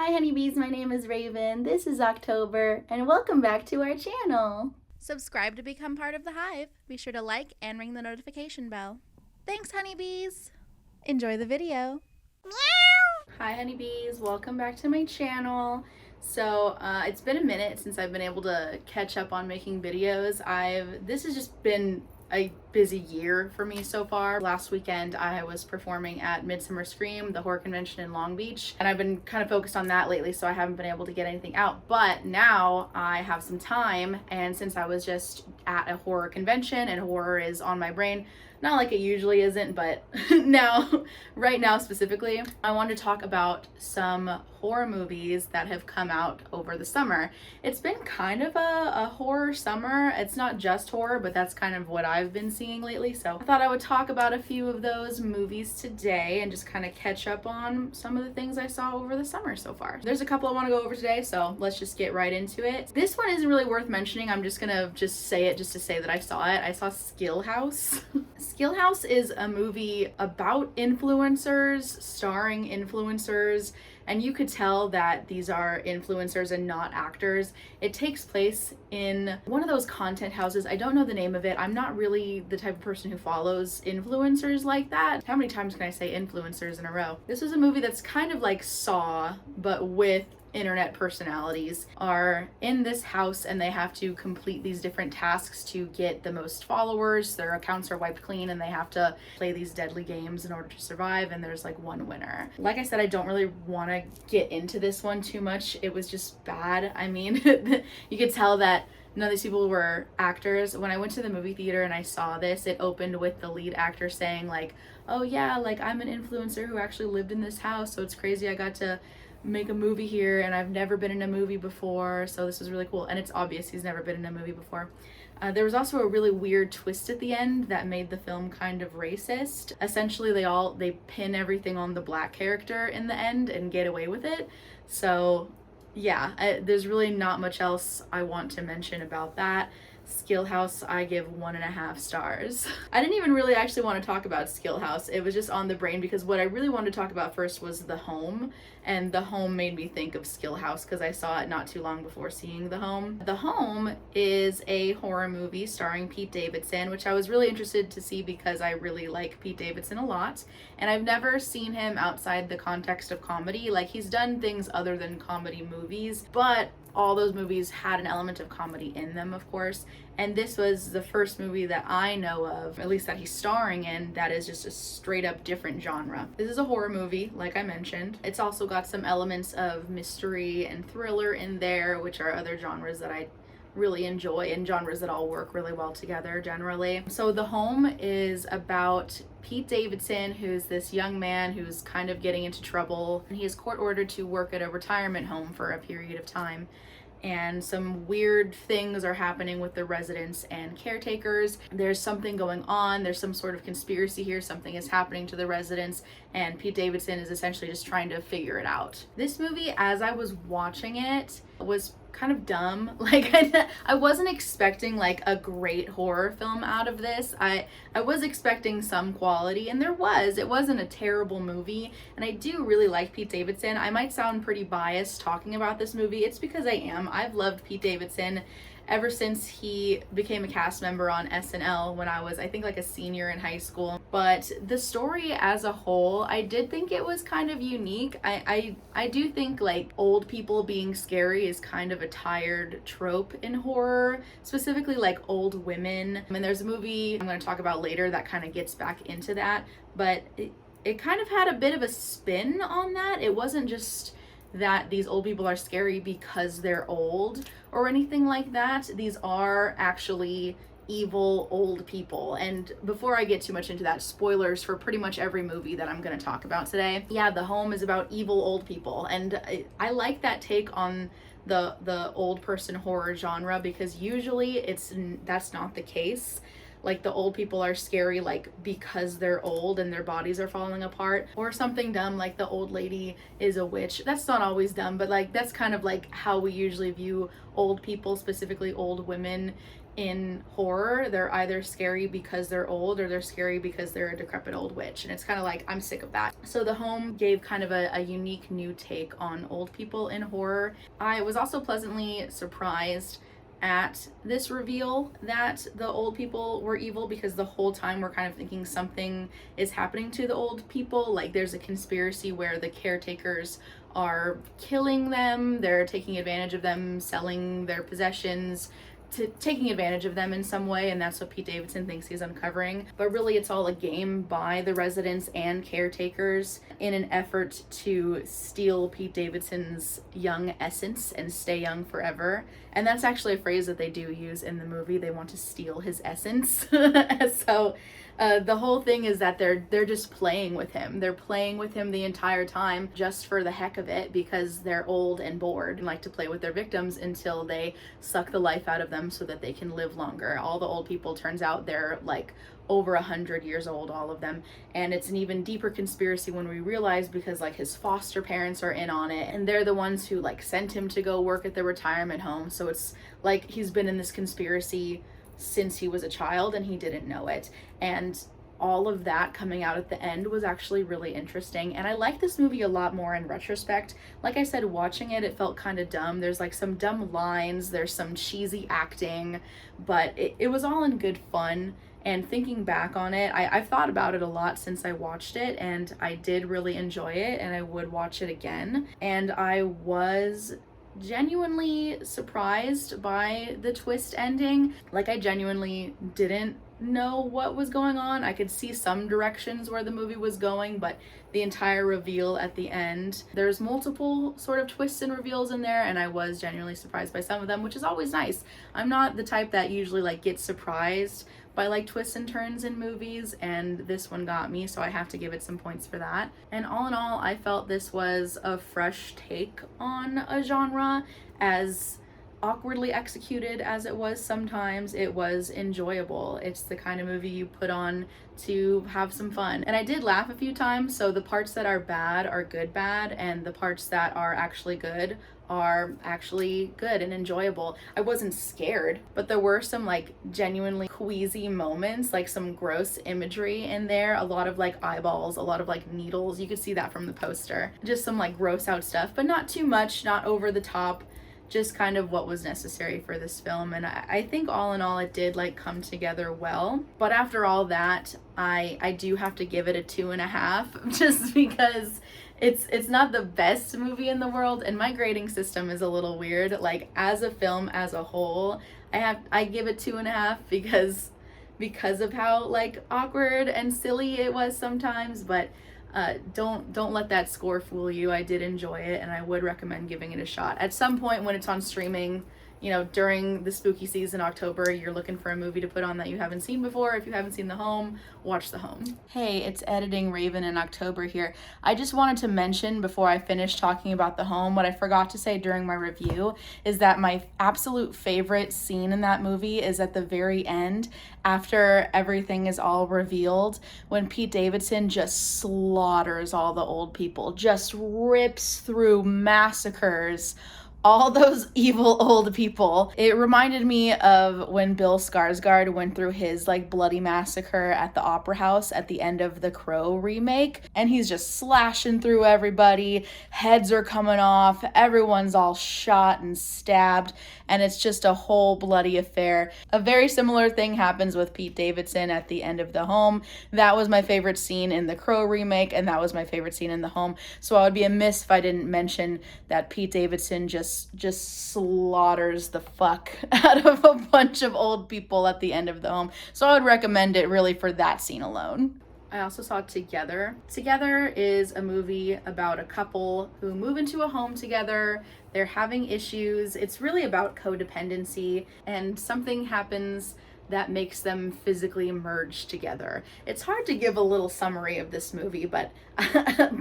Hi honeybees, my name is Raven, this is October, and welcome back to our channel. Subscribe to become part of the hive. Be sure to like and ring the notification bell. Thanks, honeybees. Enjoy the video. Hi honeybees, welcome back to my channel. So it's been a minute since I've been able to catch up on making videos. This has just been a busy year for me so far. Last weekend I was performing at Midsummer Scream, the horror convention in Long Beach, and I've been kind of focused on that lately, so I haven't been able to get anything out. But now I have some time, and since I was just at a horror convention and horror is on my brain, not like it usually isn't, but right now specifically, I wanted to talk about some horror movies that have come out over the summer. It's been kind of a horror summer. It's not just horror, but that's kind of what I've been seeing lately. So I thought I would talk about a few of those movies today and just kind of catch up on some of the things I saw over the summer so far. There's a couple I want to go over today, so let's just get right into it. This one isn't really worth mentioning. I'm just gonna say it just to say that I saw it. I saw Skill House. Skill House is a movie about influencers, starring influencers, and you could tell that these are influencers and not actors. It takes place in one of those content houses. I don't know the name of it. I'm not really the type of person who follows influencers like that. How many times can I say influencers in a row? This was a movie that's kind of like Saw, but with internet personalities are in this house and they have to complete these different tasks to get the most followers. Their accounts are wiped clean and they have to play these deadly games in order to survive, and there's like one winner. Like I said, I don't really want to get into this one too much. It was just bad. I mean, you could tell that none of these people were actors. When I went to the movie theater and I saw this, it opened with the lead actor saying like, oh yeah, like I'm an influencer who actually lived in this house, so it's crazy I got to make a movie here and I've never been in a movie before, so this was really cool. And it's obvious he's never been in a movie before. There was also a really weird twist at the end that made the film kind of racist. Essentially they pin everything on the black character in the end and get away with it. So yeah, there's really not much else I want to mention about that. Skill House, I give 1.5 stars. I didn't even really actually want to talk about Skill House. It was just on the brain because what I really wanted to talk about first was The Home, and The Home made me think of Skill House because I saw it not too long before seeing The Home. The Home is a horror movie starring Pete Davidson, which I was really interested to see because I really like Pete Davidson a lot, and I've never seen him outside the context of comedy. Like, he's done things other than comedy movies, but all those movies had an element of comedy in them, of course, and this was the first movie that I know of, at least that he's starring in, that is just a straight up different genre. This is a horror movie, like I mentioned. It's also got some elements of mystery and thriller in there, which are other genres that I really enjoy and genres that all work really well together generally. So The Home is about Pete Davidson, who's this young man who's kind of getting into trouble, and he is court ordered to work at a retirement home for a period of time. And some weird things are happening with the residents and caretakers. There's something going on. There's some sort of conspiracy here. Something is happening to the residents, and Pete Davidson is essentially just trying to figure it out. This movie, as I was watching it, was kind of dumb. Like, I wasn't expecting like a great horror film out of this. I was expecting some quality, and it wasn't a terrible movie, and I do really like Pete Davidson. I might sound pretty biased talking about this movie. It's because I am. I've loved Pete Davidson ever since he became a cast member on SNL when I was, I think, like a senior in high school. But the story as a whole, I did think it was kind of unique. I do think like old people being scary is kind of a tired trope in horror, specifically like old women. And there's a movie I'm going to talk about later that kind of gets back into that, but it kind of had a bit of a spin on that. It wasn't just that these old people are scary because they're old or anything like that. These are actually evil old people. And before I get too much into that, spoilers for pretty much every movie that I'm going to talk about today. Yeah, The Home is about evil old people, and I like that take on the old person horror genre because usually that's not the case. Like, the old people are scary like because they're old and their bodies are falling apart, or something dumb like the old lady is a witch. That's not always dumb, but like that's kind of like how we usually view old people, specifically old women in horror, they're either scary because they're old or they're scary because they're a decrepit old witch. And it's kind of like, I'm sick of that. So The Home gave kind of a unique new take on old people in horror. I was also pleasantly surprised at this reveal that the old people were evil, because the whole time we're kind of thinking something is happening to the old people. Like there's a conspiracy where the caretakers are killing them, they're taking advantage of them, selling their possessions, taking advantage of them in some way, and that's what Pete Davidson thinks he's uncovering. But really it's all a game by the residents and caretakers in an effort to steal Pete Davidson's young essence and stay young forever. And that's actually a phrase that they do use in the movie. They want to steal his essence. So the whole thing is that they're just playing with him. They're playing with him the entire time just for the heck of it, because they're old and bored and like to play with their victims until they suck the life out of them so that they can live longer. All the old people, turns out they're like over 100 years old, all of them. And it's an even deeper conspiracy when we realize, because like his foster parents are in on it, and they're the ones who like sent him to go work at the retirement home. So it's like he's been in this conspiracy since he was a child and he didn't know it. And all of that coming out at the end was actually really interesting. And I like this movie a lot more in retrospect. Like I said, watching it, it felt kind of dumb. There's like some dumb lines, there's some cheesy acting, but it was all in good fun. And thinking back on it, I've thought about it a lot since I watched it, and I did really enjoy it, and I would watch it again. And I was genuinely surprised by the twist ending. Like, I genuinely didn't know what was going on. I could see some directions where the movie was going, but the entire reveal at the end, there's multiple sort of twists and reveals in there, and I was genuinely surprised by some of them, which is always nice. I'm not the type that usually like gets surprised by like twists and turns in movies, and this one got me, so I have to give it some points for that. And all in all, I felt this was a fresh take on a genre. As awkwardly executed as it was sometimes, it was enjoyable. It's the kind of movie you put on to have some fun. And I did laugh a few times, so the parts that are bad are good bad, and the parts that are actually good are actually good and enjoyable. I wasn't scared, but there were some like genuinely queasy moments, like some gross imagery in there, a lot of like eyeballs, a lot of like needles. You could see that from the poster. Just some like gross out stuff, but not too much, not over the top, just kind of what was necessary for this film. And I think all in all it did like come together well. But after all that, I do have to give it a 2.5, just because it's not the best movie in the world, and my grading system is a little weird. Like, as a film as a whole, I give it 2.5 because of how like awkward and silly it was sometimes. But don't let that score fool you. I did enjoy it, and I would recommend giving it a shot. At some point when it's on streaming, you know, during the spooky season, October, you're looking for a movie to put on that you haven't seen before. If you haven't seen The Home, watch The Home. Hey, it's Editing Raven in October here. I just wanted to mention before I finish talking about The Home, what I forgot to say during my review is that my absolute favorite scene in that movie is at the very end, after everything is all revealed, when Pete Davidson just slaughters all the old people, just rips through, massacres all those evil old people. It reminded me of when Bill Skarsgård went through his like bloody massacre at the Opera House at the end of the Crow remake, and he's just slashing through everybody, heads are coming off, everyone's all shot and stabbed, and it's just a whole bloody affair. A very similar thing happens with Pete Davidson at the end of The Home. That was my favorite scene in the Crow remake, and that was my favorite scene in The Home. So I would be amiss if I didn't mention that Pete Davidson just slaughters the fuck out of a bunch of old people at the end of The Home. So I would recommend it really for that scene alone. I also saw Together. Together is a movie about a couple who move into a home together. They're having issues. It's really about codependency, and something happens that makes them physically merge together. It's hard to give a little summary of this movie, but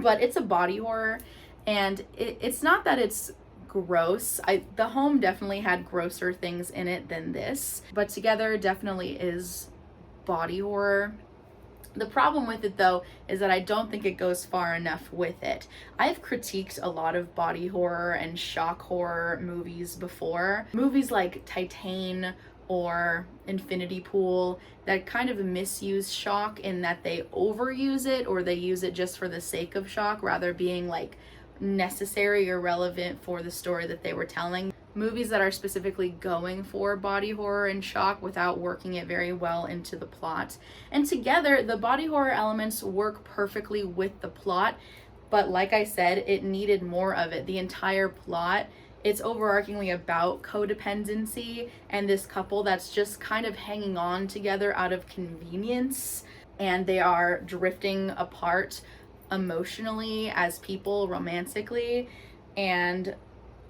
but it's a body horror, and it's not that it's gross. The Home definitely had grosser things in it than this, but Together definitely is body horror. The problem with it though is that I don't think it goes far enough with it. I've critiqued a lot of body horror and shock horror movies before. Movies like Titan or infinity pool that kind of misuse shock in that they overuse it, or they use it just for the sake of shock rather being like necessary or relevant for the story that they were telling. Movies that are specifically going for body horror and shock without working it very well into the plot. And together, the body horror elements work perfectly with the plot, but like I said, it needed more of it. The entire plot, it's overarchingly about codependency and this couple that's just kind of hanging on together out of convenience, and they are drifting apart emotionally as people, romantically, and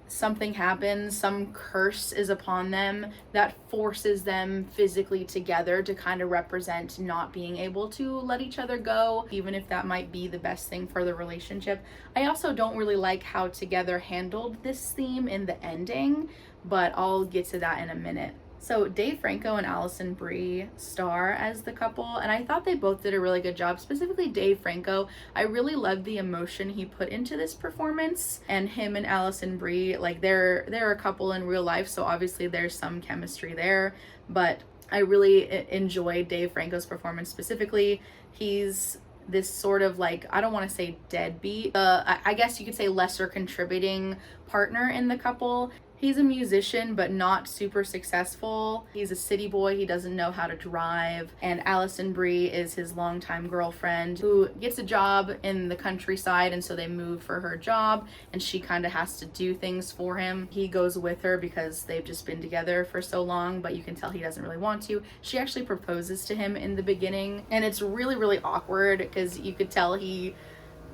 something happens, some curse is upon them that forces them physically together to kind of represent not being able to let each other go, even if that might be the best thing for the relationship. I also don't really like how Together handled this theme in the ending, but I'll get to that in a minute. So Dave Franco and Alison Brie star as the couple, and I thought they both did a really good job. Specifically Dave Franco, I really loved the emotion he put into this performance, and him and Alison Brie, like they're a couple in real life, so obviously there's some chemistry there, but I really enjoyed Dave Franco's performance. Specifically, he's this sort of like, I don't want to say deadbeat, I guess you could say lesser contributing partner in the couple. He's a musician, but not super successful. He's a city boy. He doesn't know how to drive. And Alison Brie is his longtime girlfriend who gets a job in the countryside, and so they move for her job, and she kind of has to do things for him. He goes with her because they've just been together for so long, but you can tell he doesn't really want to. She actually proposes to him in the beginning, and it's really, really awkward because you could tell he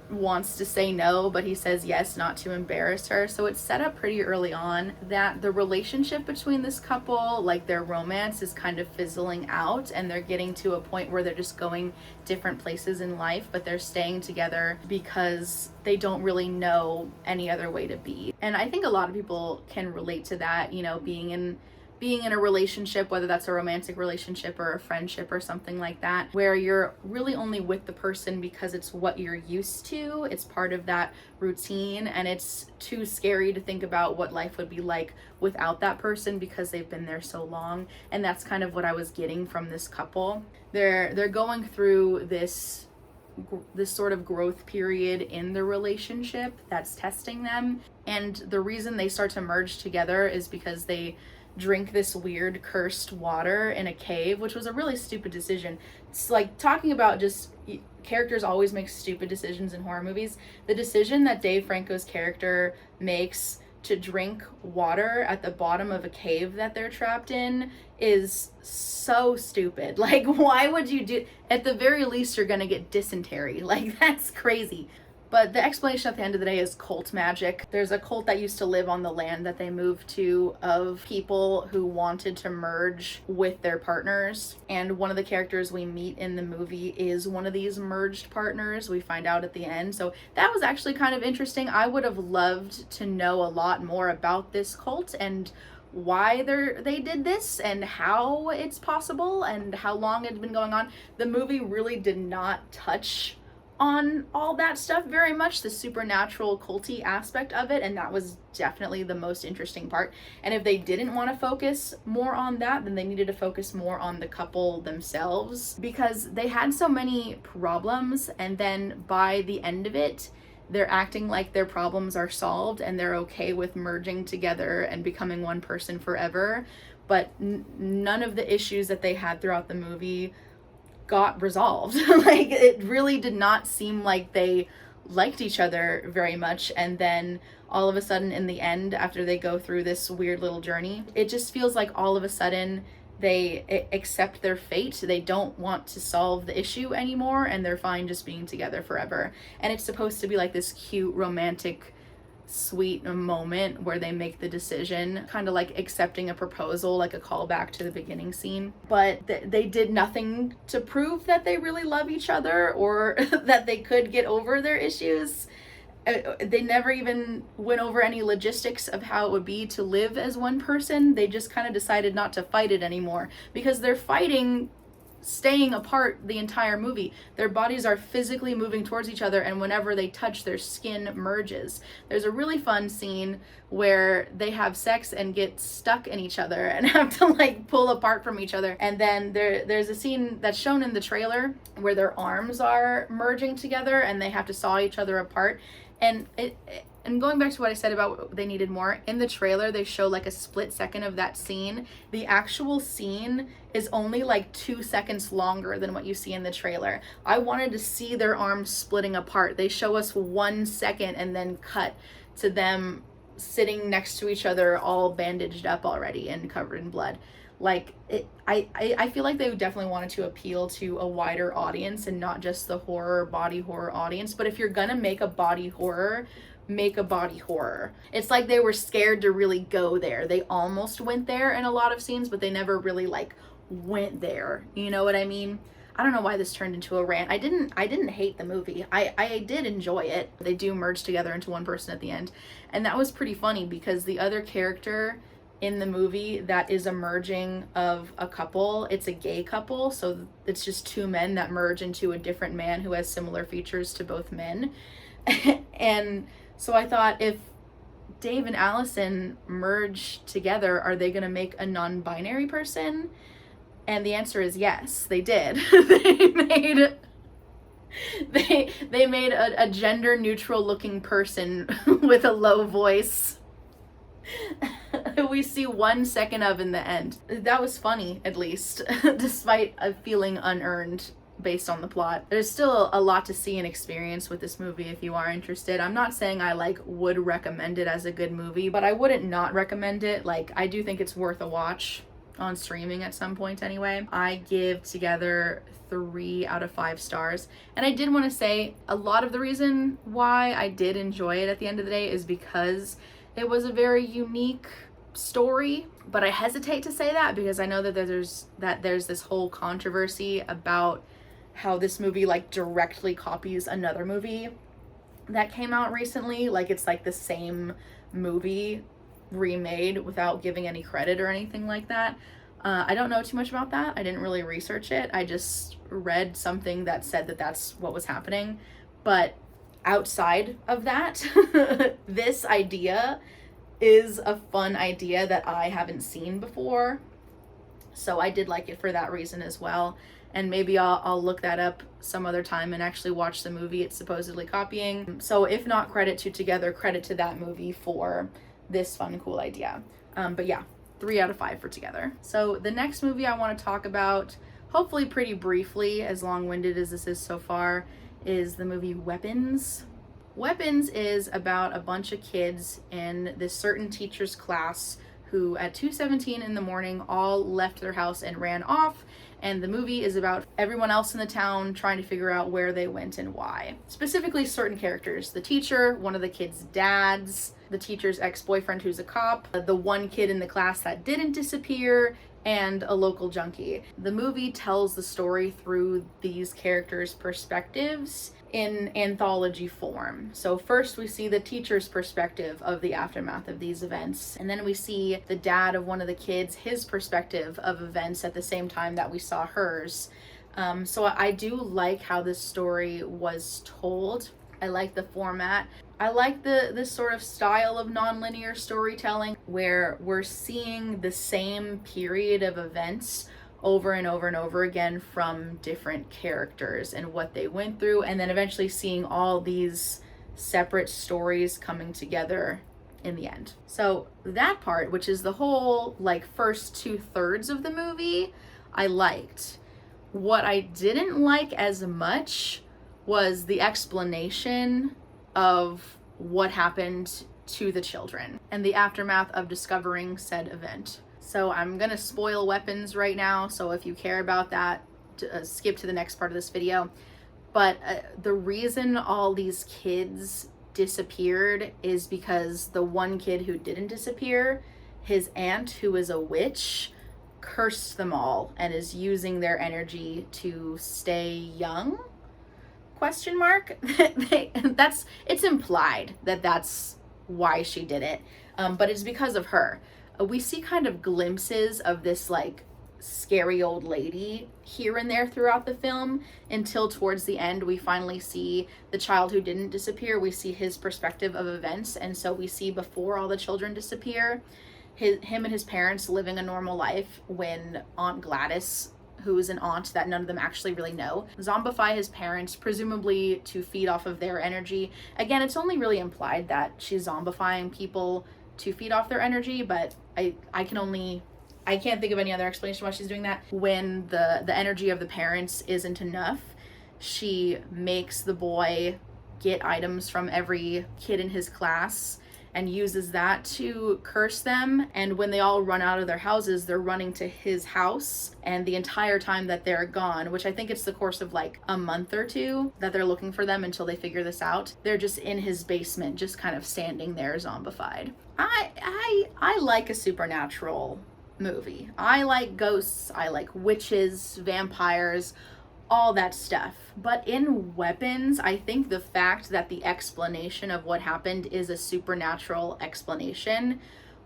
wants to say no, but he says yes, not to embarrass her. So it's set up pretty early on that the relationship between this couple, like their romance, is kind of fizzling out, and they're getting to a point where they're just going different places in life, but they're staying together because they don't really know any other way to be. And I think a lot of people can relate to that, you know, being in a relationship, whether that's a romantic relationship or a friendship or something like that, where you're really only with the person because it's what you're used to, it's part of that routine, and it's too scary to think about what life would be like without that person because they've been there so long. And that's kind of what I was getting from this couple. They're going through this sort of growth period in the relationship that's testing them, and the reason they start to merge together is because they drink this weird cursed water in a cave, which was a really stupid decision. It's like talking about just characters always make stupid decisions in horror movies. The decision that Dave Franco's character makes to drink water at the bottom of a cave that they're trapped in is so stupid. Like, why would you do? At the very least, you're gonna get dysentery. Like, that's crazy. But the explanation at the end of the day is cult magic. There's a cult that used to live on the land that they moved to of people who wanted to merge with their partners. And one of the characters we meet in the movie is one of these merged partners. We find out at the end. So that was actually kind of interesting. I would have loved to know a lot more about this cult and why they did this and how it's possible and how long it's been going on. The movie really did not touch on all that stuff very much, the supernatural culty aspect of it, and that was definitely the most interesting part. And if they didn't want to focus more on that, then they needed to focus more on the couple themselves, because they had so many problems, and then by the end of it they're acting like their problems are solved and they're okay with merging together and becoming one person forever, but none of the issues that they had throughout the movie got resolved. Like, it really did not seem like they liked each other very much. And then all of a sudden in the end, after they go through this weird little journey, it just feels like all of a sudden they accept their fate. They don't want to solve the issue anymore, and they're fine just being together forever. And it's supposed to be like this cute romantic sweet moment where they make the decision, kind of like accepting a proposal, like a callback to the beginning scene. But they did nothing to prove that they really love each other or that they could get over their issues. They never even went over any logistics of how it would be to live as one person. They just kind of decided not to fight it anymore, because they're fighting staying apart the entire movie. Their bodies are physically moving towards each other, and whenever they touch, their skin merges. There's a really fun scene where they have sex and get stuck in each other and have to like pull apart from each other. And then there's a scene that's shown in the trailer where their arms are merging together and they have to saw each other apart. And going back to what I said about they needed more, in the trailer they show like a split second of that scene. The actual scene is only like 2 seconds longer than what you see in the trailer. I wanted to see their arms splitting apart. They show us 1 second and then cut to them sitting next to each other, all bandaged up already and covered in blood. Like I feel like they definitely wanted to appeal to a wider audience and not just the body horror audience. But if you're gonna make a body horror, make a body horror. It's like they were scared to really go there. They almost went there in a lot of scenes, but they never really like went there. You know what I mean? I don't know why this turned into a rant. I didn't hate the movie. I did enjoy it. They do merge together into one person at the end. And that was pretty funny because the other character in the movie that is a merging of a couple, it's a gay couple, so it's just two men that merge into a different man who has similar features to both men. And so I thought, if Dave and Allison merge together, are they going to make a non-binary person? And the answer is yes, they did. they made a gender neutral looking person with a low voice. We see 1 second of in the end. That was funny, at least, despite a feeling unearned based on the plot. There's still a lot to see and experience with this movie if you are interested. I'm not saying I like would recommend it as a good movie, but I wouldn't not recommend it. Like, I do think it's worth a watch on streaming at some point anyway. I give Together 3 out of 5 stars. And I did want to say a lot of the reason why I did enjoy it at the end of the day is because it was a very unique story. But I hesitate to say that because I know that there's this whole controversy about how this movie like directly copies another movie that came out recently. Like, it's like the same movie remade without giving any credit or anything like that. I don't know too much about that. I didn't really research it. I just read something that said that that's what was happening. But outside of that, this idea is a fun idea that I haven't seen before. So I did like it for that reason as well. And maybe I'll look that up some other time and actually watch the movie it's supposedly copying. So if not credit to Together, credit to that movie for this fun, cool idea. But yeah, 3 out of 5 for Together. So the next movie I want to talk about, hopefully pretty briefly, as long-winded as this is so far, is the movie Weapons. Weapons is about a bunch of kids in this certain teacher's class who at 2:17 in the morning all left their house and ran off. And the movie is about everyone else in the town trying to figure out where they went and why. Specifically certain characters. The teacher, one of the kids' dads, the teacher's ex-boyfriend who's a cop, the one kid in the class that didn't disappear, and a local junkie. The movie tells the story through these characters' perspectives in anthology form. So first we see the teacher's perspective of the aftermath of these events, and then we see the dad of one of the kids, his perspective of events at the same time that we saw hers. So I do like how this story was told. I like the format. I like this sort of style of nonlinear storytelling where we're seeing the same period of events over and over and over again from different characters and what they went through, and then eventually seeing all these separate stories coming together in the end. So that part, which is the whole like first 2/3 of the movie, I liked. What I didn't like as much was the explanation of what happened to the children and the aftermath of discovering said event. So I'm gonna spoil Weapons right now, so if you care about that, skip to the next part of this video. But the reason all these kids disappeared is because the one kid who didn't disappear, his aunt, who is a witch, cursed them all and is using their energy to stay young? Question mark? It's implied that that's why she did it, but it's because of her. We see kind of glimpses of this like scary old lady here and there throughout the film, until towards the end we finally see the child who didn't disappear. We see his perspective of events, and so we see before all the children disappear, him and his parents living a normal life when Aunt Gladys, who is an aunt that none of them actually really know, zombify his parents, presumably to feed off of their energy. Again, it's only really implied that she's zombifying people to feed off their energy, but I can't think of any other explanation why she's doing that. When the energy of the parents isn't enough, she makes the boy get items from every kid in his class and uses that to curse them. And when they all run out of their houses, they're running to his house. And the entire time that they're gone, which I think it's the course of like a month or two that they're looking for them until they figure this out, they're just in his basement, just kind of standing there zombified. I like a supernatural movie. I like ghosts, I like witches, vampires, all that stuff. But in Weapons, I think the fact that the explanation of what happened is a supernatural explanation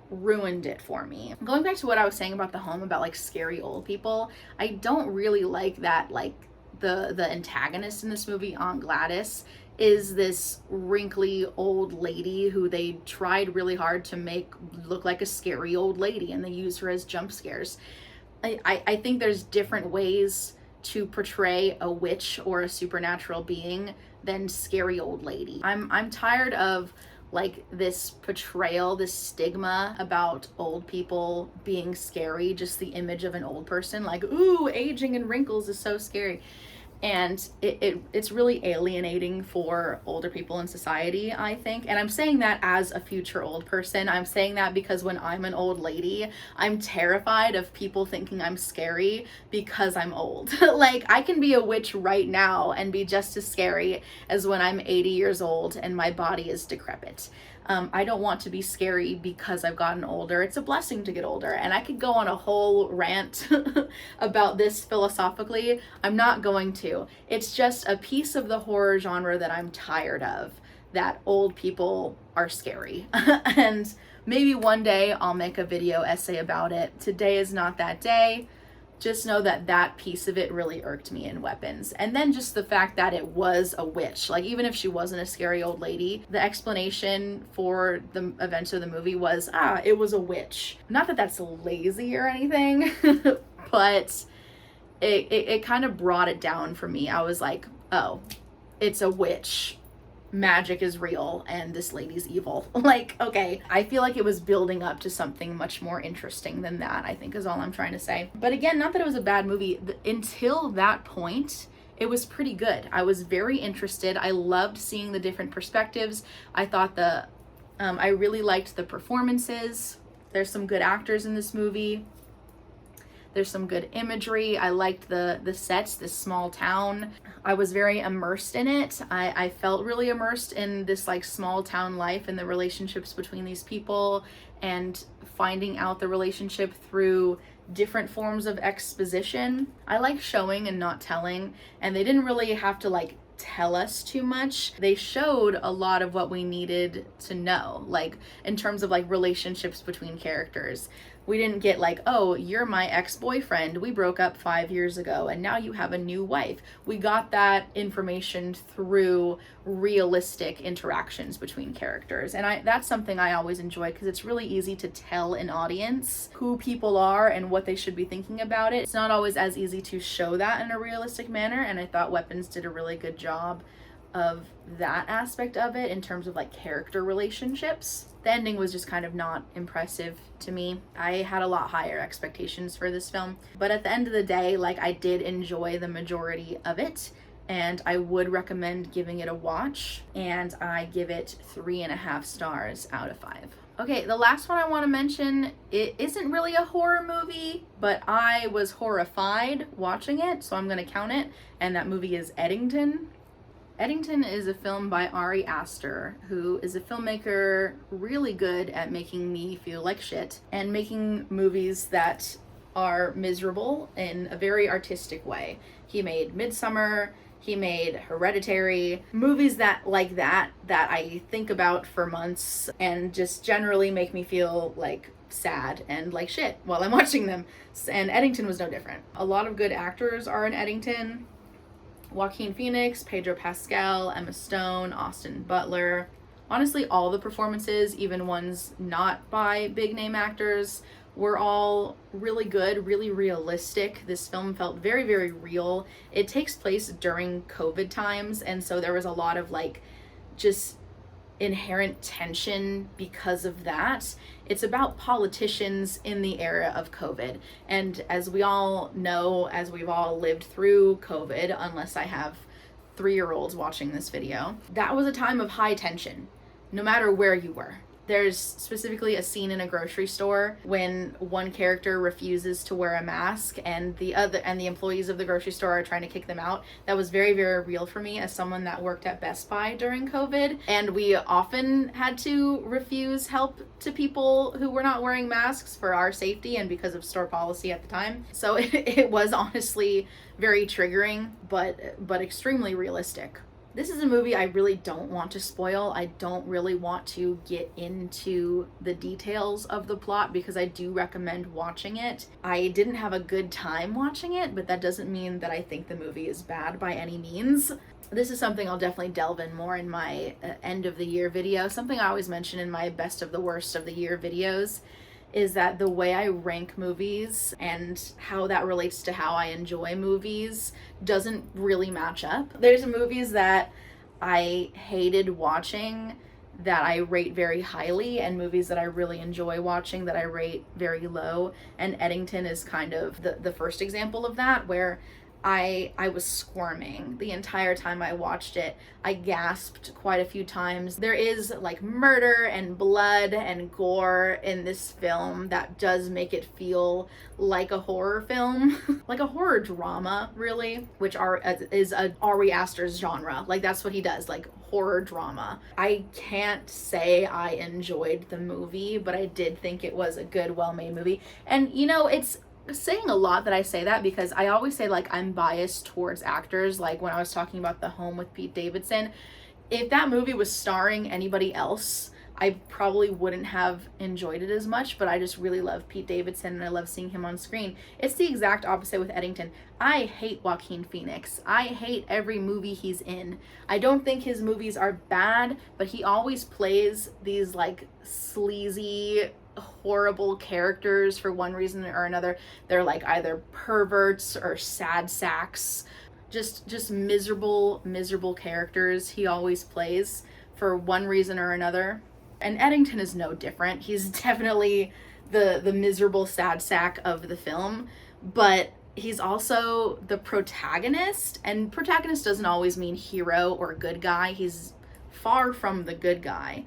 ruined it for me. Going back to what I was saying about the home, about like scary old people, I don't really like that like the antagonist in this movie, Aunt Gladys, is this wrinkly old lady who they tried really hard to make look like a scary old lady, and they use her as jump scares. I think there's different ways to portray a witch or a supernatural being than scary old lady. I'm tired of like this portrayal, this stigma about old people being scary, just the image of an old person, like, ooh, aging and wrinkles is so scary. And it's really alienating for older people in society, I think. And I'm saying that as a future old person. I'm saying that because when I'm an old lady, I'm terrified of people thinking I'm scary because I'm old. Like, I can be a witch right now and be just as scary as when I'm 80 years old and my body is decrepit. I don't want to be scary because I've gotten older. It's a blessing to get older. And I could go on a whole rant about this philosophically. I'm not going to. It's just a piece of the horror genre that I'm tired of, that old people are scary. And maybe one day I'll make a video essay about it. Today is not that day. Just know that that piece of it really irked me in Weapons. And then just the fact that it was a witch. Like, even if she wasn't a scary old lady, the explanation for the events of the movie was, it was a witch. Not that that's lazy or anything, but it kind of brought it down for me. I was like, oh, it's a witch. Magic is real and this lady's evil. Like, okay, I feel like it was building up to something much more interesting than that, I think, is all I'm trying to say. But again, not that it was a bad movie. Until that point, it was pretty good. I was very interested. I loved seeing the different perspectives. I thought I really liked the performances. There's some good actors in this movie. There's some good imagery. I liked the sets, this small town. I was very immersed in it. I felt really immersed in this like small town life and the relationships between these people, and finding out the relationship through different forms of exposition. I like showing and not telling, and they didn't really have to like tell us too much. They showed a lot of what we needed to know, like in terms of like relationships between characters. We didn't get like, oh, you're my ex-boyfriend, we broke up 5 years ago and now you have a new wife. We got that information through realistic interactions between characters. And that's something I always enjoy, because it's really easy to tell an audience who people are and what they should be thinking about it. It's not always as easy to show that in a realistic manner, and I thought Weapons did a really good job of that aspect of it in terms of like character relationships. The ending was just kind of not impressive to me. I had a lot higher expectations for this film, but at the end of the day, like, I did enjoy the majority of it, and I would recommend giving it a watch, and I give it 3.5 stars out of 5. Okay, the last one I want to mention, it isn't really a horror movie, but I was horrified watching it, so I'm going to count it, and that movie is Eddington. Eddington is a film by Ari Aster, who is a filmmaker really good at making me feel like shit and making movies that are miserable in a very artistic way. He made Midsummer, He made Hereditary, movies that I think about for months and just generally make me feel like sad and like shit while I'm watching them. And Eddington was no different. A lot of good actors are in Eddington. Joaquin Phoenix, Pedro Pascal, Emma Stone, Austin Butler. Honestly, all the performances, even ones not by big name actors, were all really good, really realistic. This film felt very, very real. It takes place during COVID times, and so there was a lot of like just inherent tension because of that. It's about politicians in the era of COVID. And as we all know, as we've all lived through COVID, unless I have 3-year-olds watching this video, that was a time of high tension, no matter where you were. There's specifically a scene in a grocery store when one character refuses to wear a mask and the employees of the grocery store are trying to kick them out. That was very, very real for me as someone that worked at Best Buy during COVID. And we often had to refuse help to people who were not wearing masks for our safety and because of store policy at the time. So it was honestly very triggering, but extremely realistic. This is a movie I really don't want to spoil. I don't really want to get into the details of the plot because I do recommend watching it. I didn't have a good time watching it, but that doesn't mean that I think the movie is bad by any means. This is something I'll definitely delve in more in my end of the year video. Something I always mention in my best of the worst of the year videos is that the way I rank movies and how that relates to how I enjoy movies doesn't really match up. There's movies that I hated watching that I rate very highly, and movies that I really enjoy watching that I rate very low. And Eddington is kind of the first example of that, where I was squirming the entire time I watched it. I gasped quite a few times. There is like murder and blood and gore in this film that does make it feel like a horror film, like a horror drama, really, which is a Ari Aster's genre. Like that's what he does, like horror drama. I can't say I enjoyed the movie, but I did think it was a good, well-made movie. And you know, it's saying a lot that I say that because I always say like I'm biased towards actors. Like when I was talking about The Home with Pete Davidson, if that movie was starring anybody else, I probably wouldn't have enjoyed it as much, but I just really love Pete Davidson and I love seeing him on screen. It's the exact opposite with Eddington. I hate Joaquin Phoenix. I hate every movie he's in. I don't think his movies are bad, but he always plays these like sleazy, horrible characters for one reason or another. They're like either perverts or sad sacks, just miserable characters he always plays for one reason or another. And Eddington is no different. He's definitely the miserable sad sack of the film, but he's also the protagonist, and protagonist doesn't always mean hero or good guy. He's far from the good guy,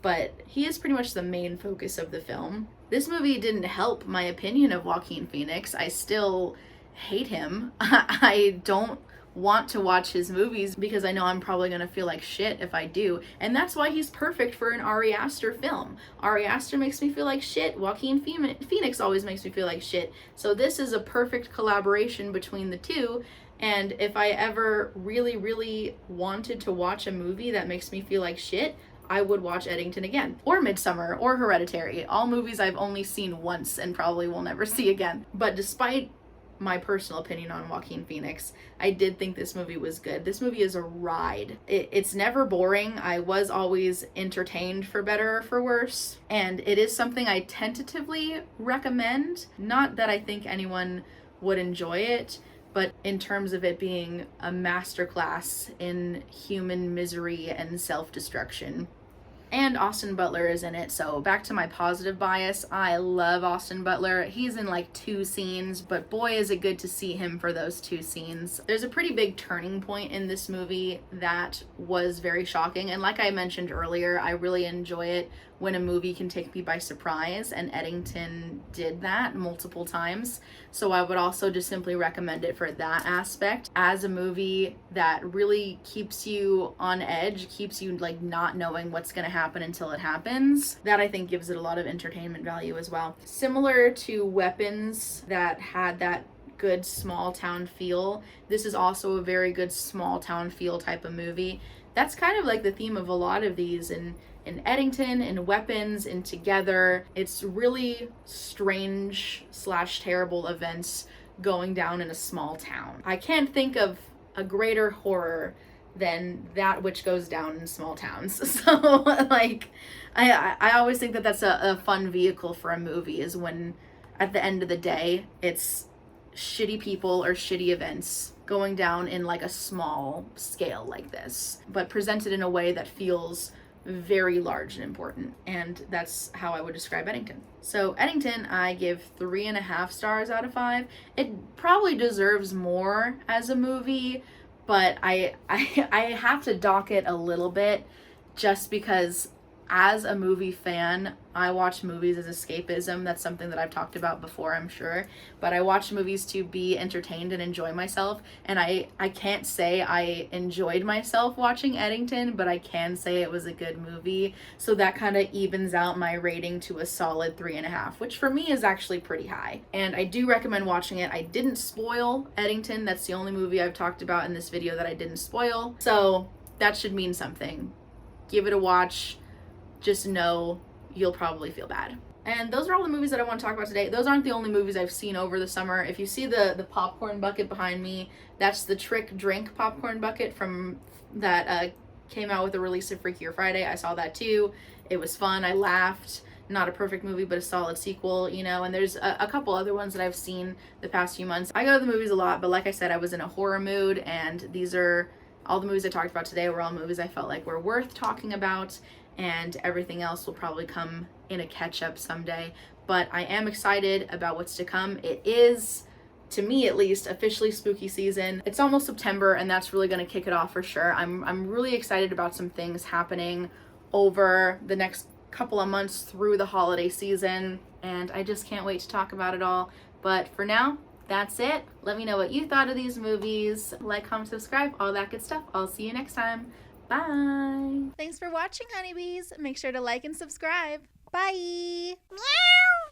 but he is pretty much the main focus of the film. This movie didn't help my opinion of Joaquin Phoenix. I still hate him. I don't want to watch his movies because I know I'm probably going to feel like shit if I do. And that's why he's perfect for an Ari Aster film. Ari Aster makes me feel like shit. Joaquin Phoenix always makes me feel like shit. So this is a perfect collaboration between the two. And if I ever really, really wanted to watch a movie that makes me feel like shit, I would watch Eddington again, or Midsummer, or Hereditary. All movies I've only seen once and probably will never see again. But despite my personal opinion on Joaquin Phoenix, I did think this movie was good. This movie is a ride. It's never boring. I was always entertained, for better or for worse. And it is something I tentatively recommend. Not that I think anyone would enjoy it, but in terms of it being a masterclass in human misery and self-destruction. And Austin Butler is in it, so back to my positive bias. I love Austin Butler. He's in like 2 scenes, but boy is it good to see him for those 2 scenes. There's a pretty big turning point in this movie that was very shocking, and like I mentioned earlier, I really enjoy it when a movie can take me by surprise, and Eddington did that multiple times. So I would also just simply recommend it for that aspect. As a movie that really keeps you on edge, keeps you like not knowing what's gonna happen until it happens, that I think gives it a lot of entertainment value as well. Similar to Weapons, that had that good small town feel, this is also a very good small town feel type of movie. That's kind of like the theme of a lot of these in Eddington, in Weapons, in Together. It's really strange slash terrible events going down in a small town. I can't think of a greater horror than that which goes down in small towns. So like I always think that that's a fun vehicle for a movie, is when at the end of the day it's shitty people or shitty events going down in like a small scale like this, but presented in a way that feels very large and important. And that's how I would describe Eddington. So Eddington, I give 3.5 stars out of 5. It probably deserves more as a movie, but I have to dock it a little bit, just because as a movie fan, I watch movies as escapism. That's something that I've talked about before, I'm sure. But I watch movies to be entertained and enjoy myself. And I can't say I enjoyed myself watching Eddington, but I can say it was a good movie. So that kind of evens out my rating to a solid 3.5, which for me is actually pretty high. And I do recommend watching it. I didn't spoil Eddington. That's the only movie I've talked about in this video that I didn't spoil. So that should mean something. Give it a watch. Just know you'll probably feel bad. And those are all the movies that I want to talk about today. Those aren't the only movies I've seen over the summer. If you see the popcorn bucket behind me, that's the Trick Drink popcorn bucket from that came out with the release of Freakier Friday. I saw that too. It was fun. I laughed. Not a perfect movie, but a solid sequel, you know. And there's a couple other ones that I've seen the past few months. I go to the movies a lot, but like I said, I was in a horror mood, and these are all the movies I talked about today were all movies I felt like were worth talking about. And everything else will probably come in a catch-up someday. But I am excited about what's to come. It is, to me at least, officially spooky season. It's almost September, and that's really going to kick it off for sure. I'm really excited about some things happening over the next couple of months through the holiday season, and I just can't wait to talk about it all. But for now, that's it. Let me know what you thought of these movies. Like, comment, subscribe, all that good stuff. I'll see you next time. Bye. Thanks for watching, honeybees. Make sure to like and subscribe. Bye. Meow.